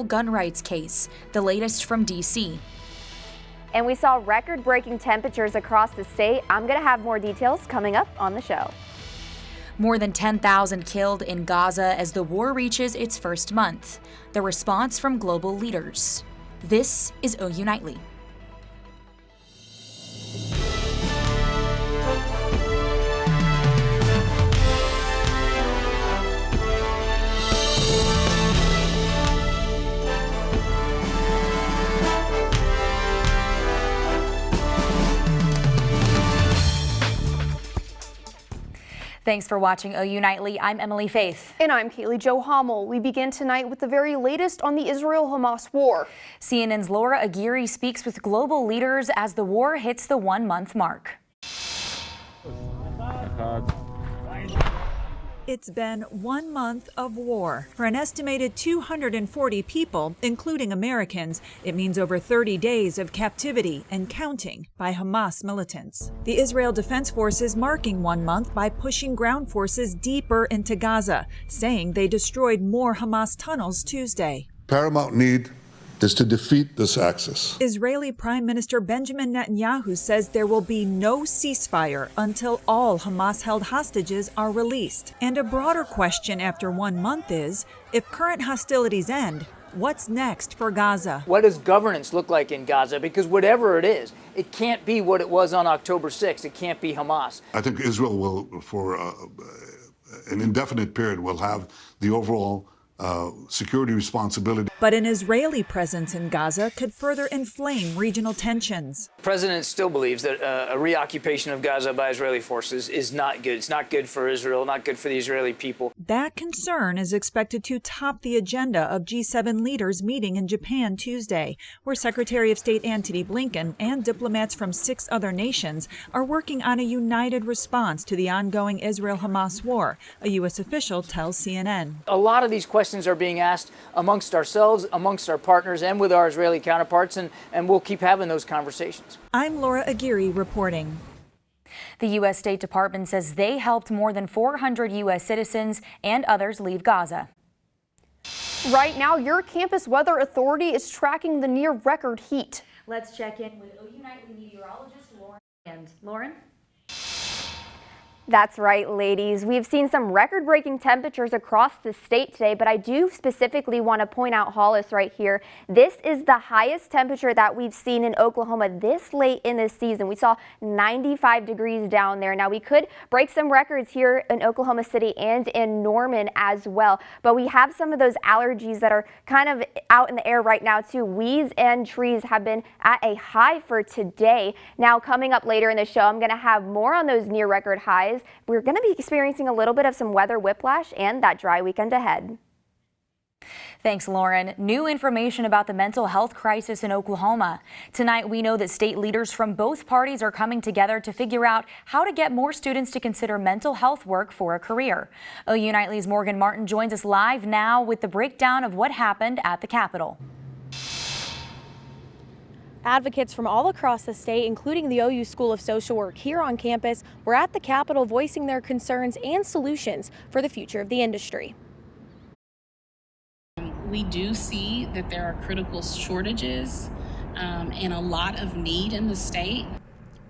gun rights case, the latest from D.C. And we saw record-breaking temperatures across the state. I'm going to have more details coming up on the show. More than 10,000 killed in Gaza as the war reaches its first month. The response from global leaders. This is OU Nightly. Thanks for watching OU Nightly. I'm Emily Faith. And I'm Kaylee Jo Hommel. We begin tonight with the very latest on the Israel-Hamas war. CNN's Laura Aguirre speaks with global leaders as the war hits the 1-month mark. It's been 1 month of war. For an estimated 240 people, including Americans, it means over 30 days of captivity and counting by Hamas militants. The Israel Defense Forces marking 1 month by pushing ground forces deeper into Gaza, saying they destroyed more Hamas tunnels Tuesday. Paramount need is to defeat this axis. Israeli Prime Minister Benjamin Netanyahu says there will be no ceasefire until all Hamas-held hostages are released. And a broader question after 1 month is, if current hostilities end, what's next for Gaza? What does governance look like in Gaza? Because whatever it is, it can't be what it was on October 6th. It can't be Hamas. I think Israel will, for an indefinite period, will have the overall security responsibility. But an Israeli presence in Gaza could further inflame regional tensions. The president still believes that a reoccupation of Gaza by Israeli forces is not good. It's not good for Israel, not good for the Israeli people. That concern is expected to top the agenda of G7 leaders meeting in Japan Tuesday, where Secretary of State Antony Blinken and diplomats from 6 other nations are working on a united response to the ongoing Israel-Hamas war, a U.S. official tells CNN. A lot of these questions are being asked amongst ourselves, amongst our partners, and with our Israeli counterparts, and we'll keep having those conversations. I'm Laura Aguirre reporting. The U.S. State Department says they helped more than 400 U.S. citizens and others leave Gaza. Right now, your campus weather authority is tracking the near record heat. Let's check in with OU Nightly meteorologist Lauren. And Lauren? That's right, ladies. We've seen some record-breaking temperatures across the state today, but I do specifically want to point out Hollis right here. This is the highest temperature that we've seen in Oklahoma this late in the season. We saw 95 degrees down there. Now, we could break some records here in Oklahoma City and in Norman as well, but we have some of those allergies that are kind of out in the air right now, too. Weeds and trees have been at a high for today. Now, coming up later in the show, I'm going to have more on those near-record highs. We're going to be experiencing a little bit of some weather whiplash and that dry weekend ahead. Thanks, Lauren. New information about the mental health crisis in Oklahoma. Tonight, we know that state leaders from both parties are coming together to figure out how to get more students to consider mental health work for a career. OU Nightly's Morgan Martin joins us live now with the breakdown of what happened at the Capitol. Advocates from all across the state, including the OU School of Social Work here on campus, were at the Capitol voicing their concerns and solutions for the future of the industry. We do see that there are critical shortages and a lot of need in the state.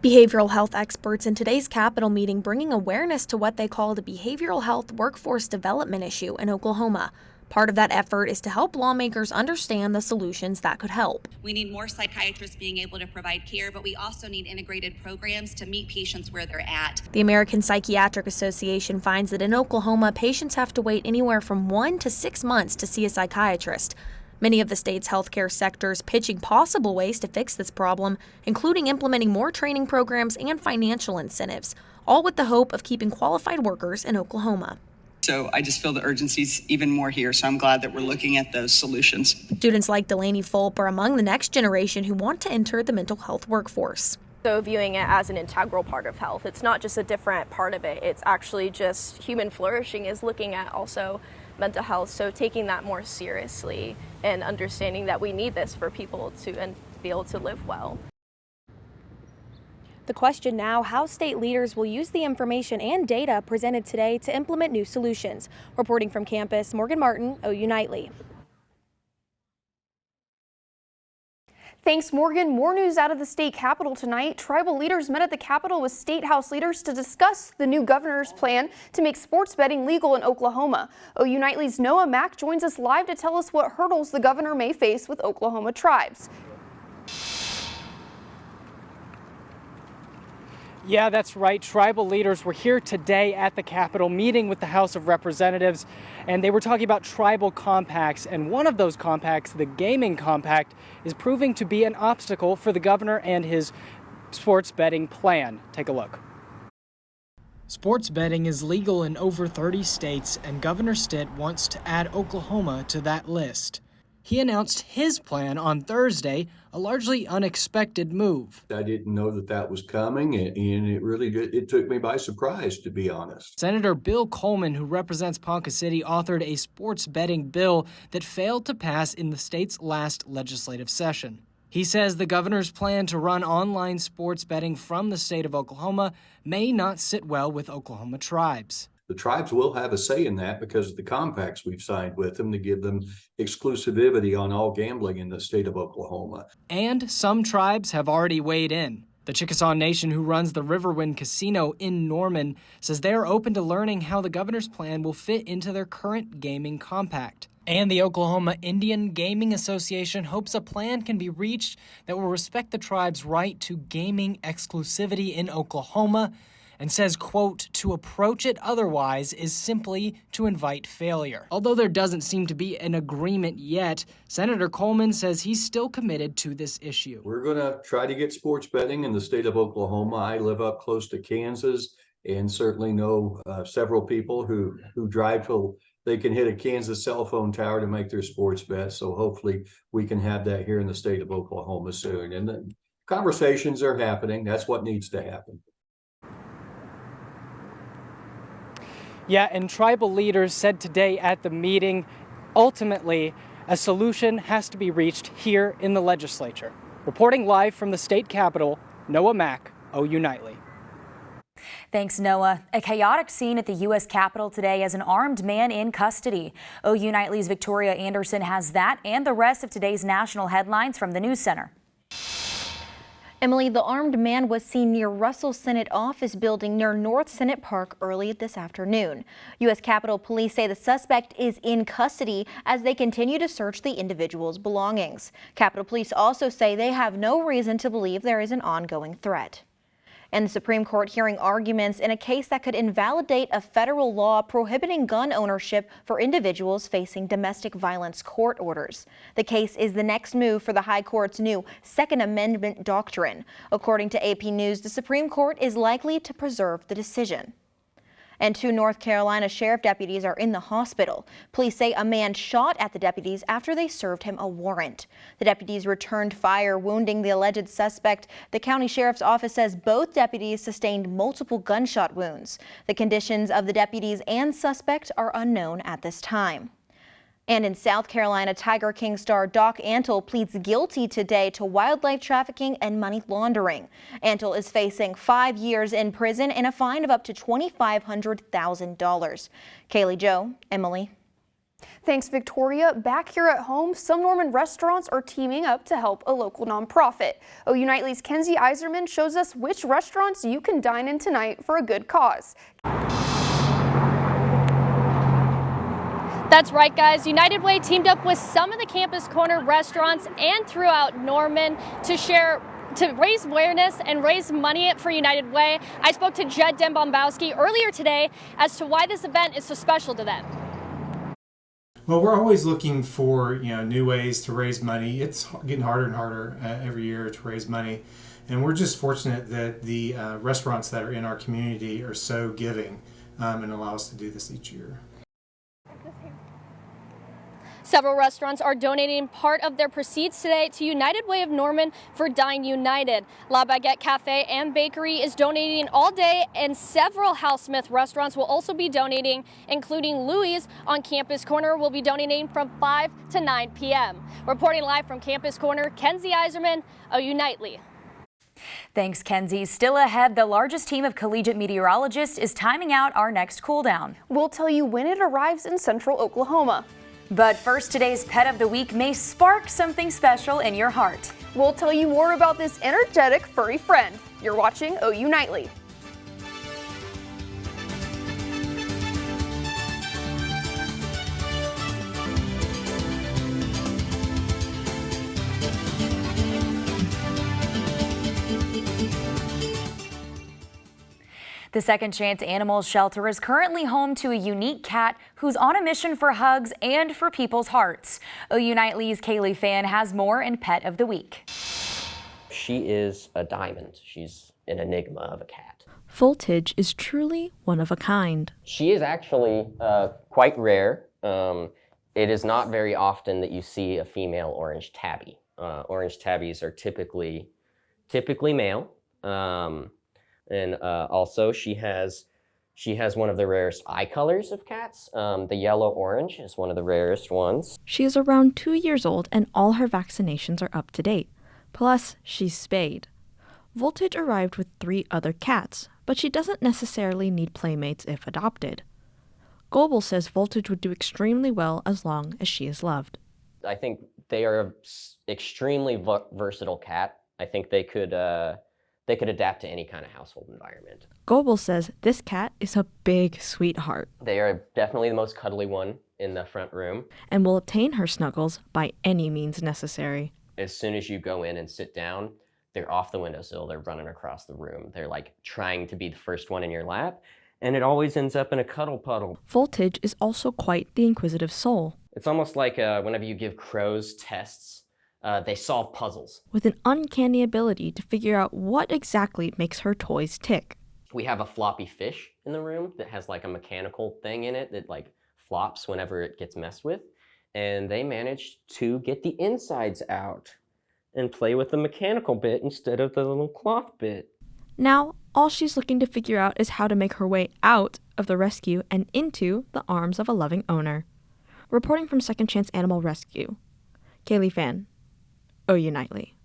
Behavioral health experts in today's Capitol meeting bringing awareness to what they called a behavioral health workforce development issue in Oklahoma. Part of that effort is to help lawmakers understand the solutions that could help. We need more psychiatrists being able to provide care, but we also need integrated programs to meet patients where they're at. The American Psychiatric Association finds that in Oklahoma, patients have to wait anywhere from 1 to 6 months to see a psychiatrist. Many of the state's healthcare sectors pitching possible ways to fix this problem, including implementing more training programs and financial incentives, all with the hope of keeping qualified workers in Oklahoma. So I just feel the urgency's even more here, so I'm glad that we're looking at those solutions. Students like Delaney Fulp are among the next generation who want to enter the mental health workforce. So viewing it as an integral part of health, it's not just a different part of it, it's actually just human flourishing is looking at also mental health, so taking that more seriously and understanding that we need this for people to be able to live well. The question now, how state leaders will use the information and data presented today to implement new solutions. Reporting from campus, Morgan Martin, OU Nightly. Thanks, Morgan. More news out of the state capitol tonight. Tribal leaders met at the Capitol with State House leaders to discuss the new governor's plan to make sports betting legal in Oklahoma. OU Nightly's Noah Mack joins us live to tell us what hurdles the governor may face with Oklahoma tribes. Yeah, that's right. Tribal leaders were here today at the Capitol meeting with the House of Representatives, and they were talking about tribal compacts. And one of those compacts, the gaming compact, is proving to be an obstacle for the governor and his sports betting plan. Take a look. Sports betting is legal in over 30 states, and Governor Stitt wants to add Oklahoma to that list. He announced his plan on Thursday, a largely unexpected move. I didn't know that was coming, and it took me by surprise, to be honest. Senator Bill Coleman, who represents Ponca City, authored a sports betting bill that failed to pass in the state's last legislative session. He says the governor's plan to run online sports betting from the state of Oklahoma may not sit well with Oklahoma tribes. The tribes will have a say in that because of the compacts we've signed with them to give them exclusivity on all gambling in the state of Oklahoma. And some tribes have already weighed in. The Chickasaw Nation, who runs the Riverwind Casino in Norman, says they are open to learning how the governor's plan will fit into their current gaming compact. And the Oklahoma Indian Gaming Association hopes a plan can be reached that will respect the tribe's right to gaming exclusivity in Oklahoma, and says, quote, to approach it otherwise is simply to invite failure. Although there doesn't seem to be an agreement yet, Senator Coleman says he's still committed to this issue. We're going to try to get sports betting in the state of Oklahoma. I live up close to Kansas and certainly know several people who drive till they can hit a Kansas cell phone tower to make their sports bets. So hopefully we can have that here in the state of Oklahoma soon. And the conversations are happening. That's what needs to happen. Yeah, and tribal leaders said today at the meeting, ultimately, a solution has to be reached here in the legislature. Reporting live from the state capitol, Noah Mack, OU Nightly. Thanks, Noah. A chaotic scene at the U.S. Capitol today as an armed man in custody. OU Nightly's Victoria Anderson has that and the rest of today's national headlines from the News Center. Emily, the armed man was seen near Russell Senate office building near North Senate Park early this afternoon. U.S. Capitol Police say the suspect is in custody as they continue to search the individual's belongings. Capitol Police also say they have no reason to believe there is an ongoing threat. And the Supreme Court hearing arguments in a case that could invalidate a federal law prohibiting gun ownership for individuals facing domestic violence court orders. The case is the next move for the High Court's new Second Amendment doctrine. According to AP News, the Supreme Court is likely to preserve the decision. And 2 North Carolina sheriff deputies are in the hospital. Police say a man shot at the deputies after they served him a warrant. The deputies returned fire, wounding the alleged suspect. The county sheriff's office says both deputies sustained multiple gunshot wounds. The conditions of the deputies and suspect are unknown at this time. And in South Carolina, Tiger King star Doc Antle pleads guilty today to wildlife trafficking and money laundering. Antle is facing 5 years in prison and a fine of up to $2,500,000. Kaylee Jo, Emily. Thanks, Victoria. Back here at home, some Norman restaurants are teaming up to help a local nonprofit. OU Nightly's Kenzie Iserman shows us which restaurants you can dine in tonight for a good cause. That's right, guys. United Way teamed up with some of the Campus Corner restaurants and throughout Norman to raise awareness and raise money for United Way. I spoke to Jed Dembombowski earlier today as to why this event is so special to them. Well, we're always looking for new ways to raise money. It's getting harder and harder every year to raise money, and we're just fortunate that the restaurants that are in our community are so giving and allow us to do this each year. Several restaurants are donating part of their proceeds today to United Way of Norman for Dine United. La Baguette Cafe and Bakery is donating all day, and several Hal Smith restaurants will also be donating, including Louis on Campus Corner will be donating from 5 to 9 p.m. Reporting live from Campus Corner, Kenzie Iserman, OU Nightly. Thanks, Kenzie. Still ahead, the largest team of collegiate meteorologists is timing out our next cool down. We'll tell you when it arrives in central Oklahoma. But first, today's pet of the week may spark something special in your heart. We'll tell you more about this energetic furry friend. You're watching OU Nightly. The Second Chance Animal Shelter is currently home to a unique cat who's on a mission for hugs and for people's hearts. OU Nightly's Kaylee Fan has more in Pet of the Week. She is a diamond. She's an enigma of a cat. Voltage is truly one of a kind. She is actually quite rare. It is not very often that you see a female orange tabby. Orange tabbies are typically male. And also she has one of the rarest eye colors of cats. The yellow-orange is one of the rarest ones. She is around 2 years old and all her vaccinations are up to date. Plus, she's spayed. Voltage arrived with 3 other cats, but she doesn't necessarily need playmates if adopted. Goebel says Voltage would do extremely well as long as she is loved. I think they are an extremely versatile cat. I think they could adapt to any kind of household environment. Goebel says this cat is a big sweetheart. They are definitely the most cuddly one in the front room. And will obtain her snuggles by any means necessary. As soon as you go in and sit down, they're off the windowsill, they're running across the room. They're like trying to be the first one in your lap, and it always ends up in a cuddle puddle. Voltage is also quite the inquisitive soul. It's almost like whenever you give crows tests, they solve puzzles. With an uncanny ability to figure out what exactly makes her toys tick. We have a floppy fish in the room that has like a mechanical thing in it that like flops whenever it gets messed with. And they managed to get the insides out and play with the mechanical bit instead of the little cloth bit. Now, all she's looking to figure out is how to make her way out of the rescue and into the arms of a loving owner. Reporting from Second Chance Animal Rescue, Kaylee Fan, OU Nightly.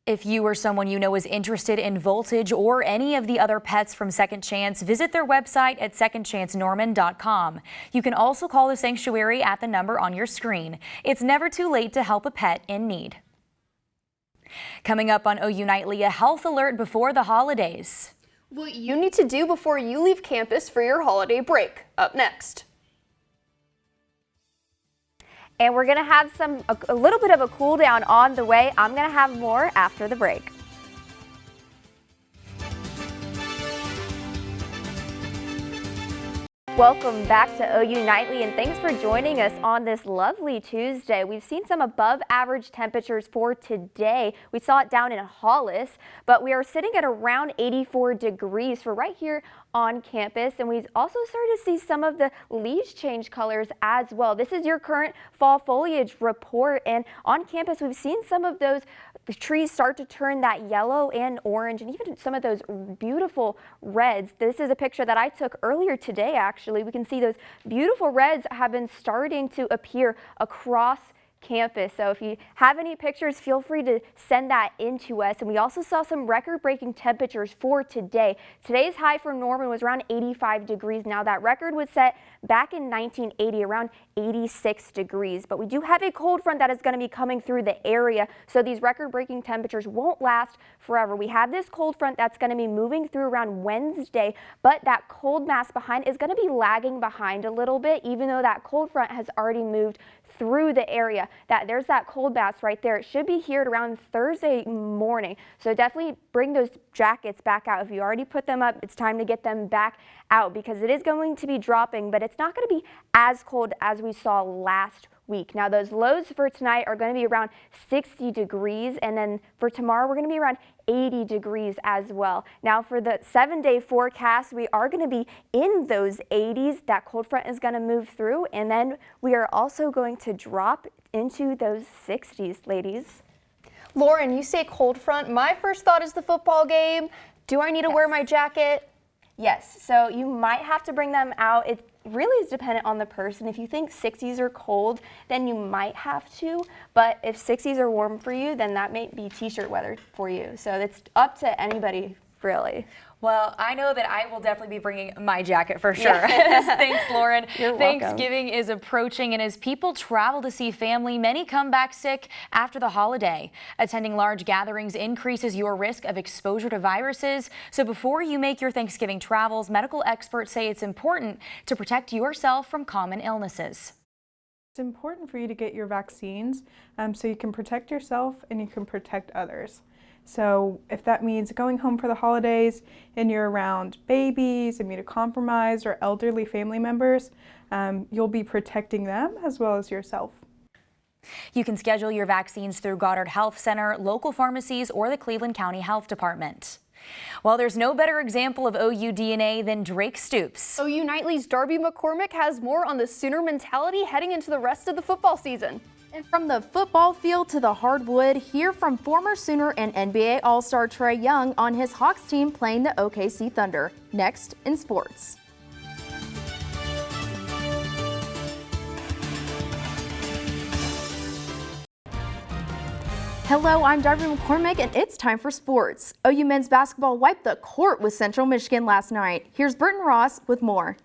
If you or someone you know is interested in Voltage or any of the other pets from Second Chance, visit their website at secondchancenorman.com. You can also call the sanctuary at the number on your screen. It's never too late to help a pet in need. Coming up on OU Nightly, a health alert before the holidays. What you need to do before you leave campus for your holiday break. Up next. And we're going to have a little bit of a cool down on the way. I'm going to have more after the break. Welcome back to OU Nightly, and thanks for joining us on this lovely Tuesday. We've seen some above average temperatures for today. We saw it down in Hollis, but we are sitting at around 84 degrees for right here on campus, and we've also started to see some of the leaves change colors as well. This is your current fall foliage report, and on campus we've seen some of those trees start to turn that yellow and orange, and even some of those beautiful reds. This is a picture that I took earlier today, actually. We can see those beautiful reds have been starting to appear across campus. So if you have any pictures, feel free to send that in to us. And we also saw some record-breaking temperatures for today. Today's high for Norman was around 85 degrees. Now that record was set back in 1980, around 86 degrees. But we do have a cold front that is going to be coming through the area, so these record-breaking temperatures won't last forever. We have this cold front that's going to be moving through around Wednesday, but that cold mass behind is going to be lagging behind a little bit, even though that cold front has already moved through the area. There's that cold mass right there. It should be here at around Thursday morning. So definitely bring those jackets back out. If you already put them up, it's time to get them back out because it is going to be dropping, but it's not going to be as cold as we saw last week. Now those lows for tonight are going to be around 60 degrees, and then for tomorrow we're going to be around 80 degrees as well. Now for the 7-day forecast, we are going to be in those 80s. That cold front is going to move through, and then we are also going to drop into those 60s, ladies. Lauren, you say cold front. My first thought is the football game. Do I need to wear my jacket? Yes, so you might have to bring them out. It really is dependent on the person. If you think 60s are cold, then you might have to. But if 60s are warm for you, then that may be t-shirt weather for you. So it's up to anybody, really. Well, I know that I will definitely be bringing my jacket for sure. Thanks, Lauren. You're welcome. Thanksgiving is approaching, and as people travel to see family, many come back sick after the holiday. Attending large gatherings increases your risk of exposure to viruses. So before you make your Thanksgiving travels, medical experts say it's important to protect yourself from common illnesses. It's important for you to get your vaccines so you can protect yourself and you can protect others. So if that means going home for the holidays and you're around babies, immunocompromised, or elderly family members, you'll be protecting them as well as yourself. You can schedule your vaccines through Goddard Health Center, local pharmacies, or the Cleveland County Health Department. Well, there's no better example of OU DNA than Drake Stoops. OU Nightly's Darby McCormick has more on the Sooner mentality heading into the rest of the football season. And from the football field to the hardwood, hear from former Sooner and NBA All-Star Trae Young on his Hawks team playing the OKC Thunder. Next in sports. Hello, I'm Darby McCormick, and it's time for sports. OU men's basketball wiped the court with Central Michigan last night. Here's Britton Ross with more.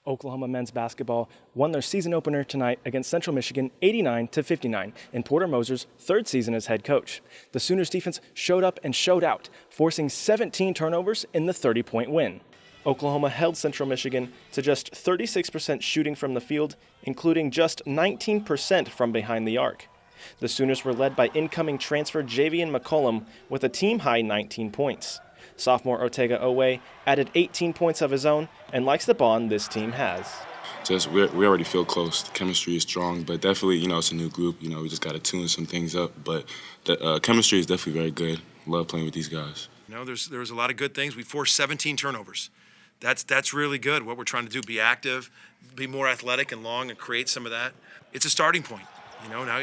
Oklahoma men's basketball won their season opener tonight against Central Michigan 89-59 in Porter Moser's third season as head coach. The Sooners defense showed up and showed out, forcing 17 turnovers in the 30-point win. Oklahoma held Central Michigan to just 36% shooting from the field, including just 19% from behind the arc. The Sooners were led by incoming transfer Javian McCollum with a team-high 19 points. Sophomore Ortega Owe added 18 points of his own and likes the bond this team has. We already feel close. The chemistry is strong, but definitely, it's a new group. We just got to tune some things up. But the chemistry is definitely very good. Love playing with these guys. There was a lot of good things. We forced 17 turnovers. That's really good. What we're trying to do, be active, be more athletic and long, and create some of that. It's a starting point. Now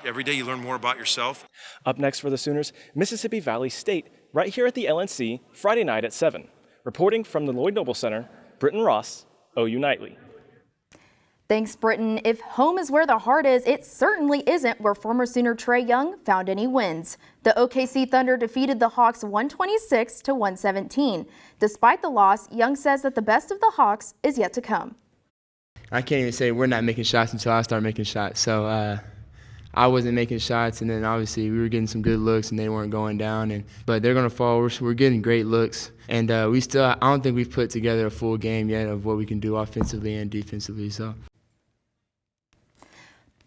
every day you learn more about yourself. Up next for the Sooners, Mississippi Valley State, right here at the LNC, Friday night at 7. Reporting from the Lloyd Noble Center, Britton Ross, OU Nightly. Thanks, Britton. If home is where the heart is, it certainly isn't where former Sooner Trae Young found any wins. The OKC Thunder defeated the Hawks 126-117. Despite the loss, Young says that the best of the Hawks is yet to come. I can't even say we're not making shots until I start making shots. So I wasn't making shots, and then obviously we were getting some good looks, and they weren't going down. But they're going to fall. We're getting great looks, and I don't think we've put together a full game yet of what we can do offensively and defensively. So.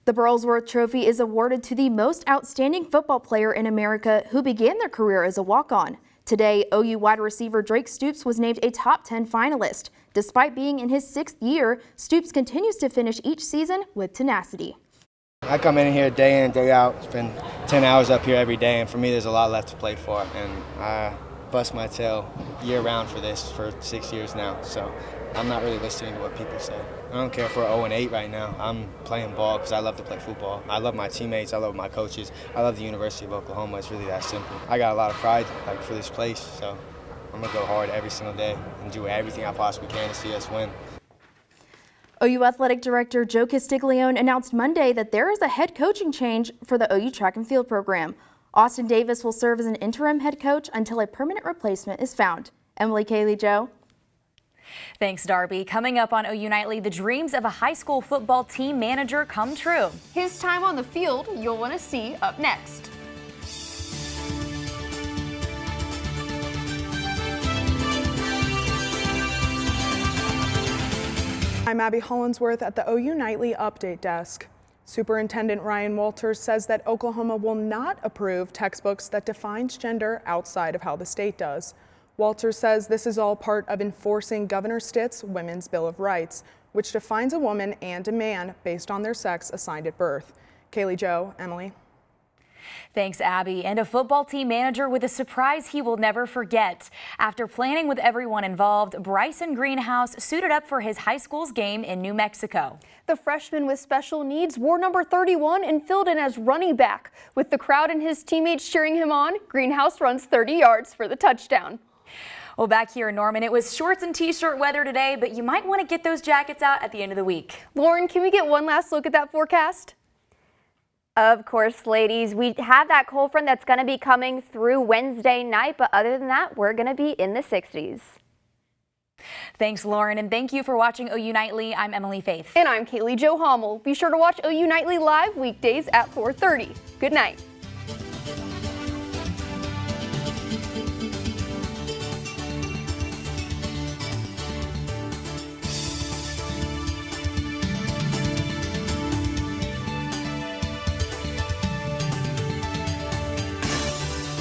The Burlsworth Trophy is awarded to the most outstanding football player in America who began their career as a walk-on. Today, OU wide receiver Drake Stoops was named a top 10 finalist. Despite being in his 6th year, Stoops continues to finish each season with tenacity. I come in here day in and day out, spend 10 hours up here every day, and for me there's a lot left to play for. And I bust my tail year-round for this for 6 years now, so I'm not really listening to what people say. I don't care if we're 0-8 right now. I'm playing ball because I love to play football. I love my teammates. I love my coaches. I love the University of Oklahoma. It's really that simple. I got a lot of pride for this place, so I'm going to go hard every single day and do everything I possibly can to see us win. OU Athletic Director Joe Castiglione announced Monday that there is a head coaching change for the OU track and field program. Austin Davis will serve as an interim head coach until a permanent replacement is found. Emily Kaylee, Joe. Thanks, Darby. Coming up on OU Nightly, the dreams of a high school football team manager come true. His time on the field you'll want to see up next. I'm Abby Hollinsworth at the OU Nightly Update Desk. Superintendent Ryan Walters says that Oklahoma will not approve textbooks that defines gender outside of how the state does. Walters says this is all part of enforcing Governor Stitt's Women's Bill of Rights, which defines a woman and a man based on their sex assigned at birth. Kaylee, Joe, Emily. Thanks, Abby. And a football team manager with a surprise he will never forget. After planning with everyone involved, Bryson Greenhouse suited up for his high school's game in New Mexico. The freshman with special needs wore number 31 and filled in as running back. With the crowd and his teammates cheering him on, Greenhouse runs 30 yards for the touchdown. Well, back here in Norman, it was shorts and t-shirt weather today, but you might want to get those jackets out at the end of the week. Lauren, can we get one last look at that forecast? Of course, ladies, we have that cold front that's going to be coming through Wednesday night, but other than that, we're going to be in the 60s. Thanks, Lauren, and thank you for watching OU Nightly. I'm Emily Faith. And I'm Kaylee Jo Hommel. Be sure to watch OU Nightly live weekdays at 4:30. Good night.